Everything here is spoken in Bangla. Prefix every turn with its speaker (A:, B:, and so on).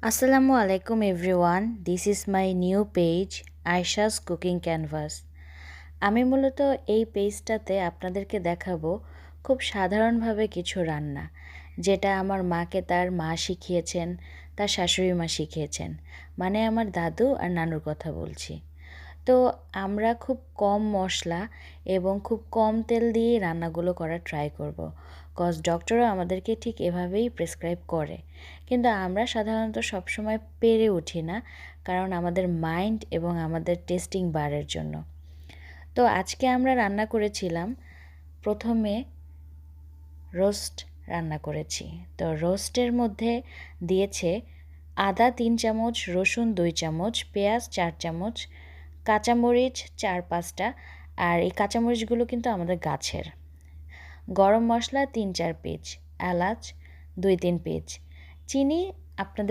A: Assalamu alaikum everyone. This is my new page Aisha's Cooking Canvas. আমি মূলত এই পেজটাতে আপনাদেরকে দেখাবো খুব সাধারণভাবে কিছু রান্না, যেটা আমার মাকে তার মা শিখিয়েছেন, তার শাশুড়ি মা শিখিয়েছেন। মানে আমার দাদু আর নানুর কথা বলছি। তো আমরা খুব কম মশলা এবং খুব কম তেল দিয়ে রান্নাগুলো করার ট্রাই করব। কজ ডক্টরও আমাদেরকে ঠিক এভাবেই প্রেসক্রাইব করে, কিন্তু আমরা সাধারণত সবসময় পেরে উঠি না, কারণ আমাদের মাইন্ড এবং আমাদের টেস্টিং বারের জন্য। তো আজকে আমরা রান্না করেছিলাম, প্রথমে রোস্ট রান্না করেছি। তো রোস্টের মধ্যে দিয়েছে আদা 3 চামচ, রসুন 2 চামচ, পেঁয়াজ 4 চামচ, কাঁচামরিচ 4-5টা, আর এই কাঁচামরিচগুলো কিন্তু আমাদের গাছের। গরম মশলা 3-4 পিস, এলাচ 2-3 পিস, চিনি আপনাদের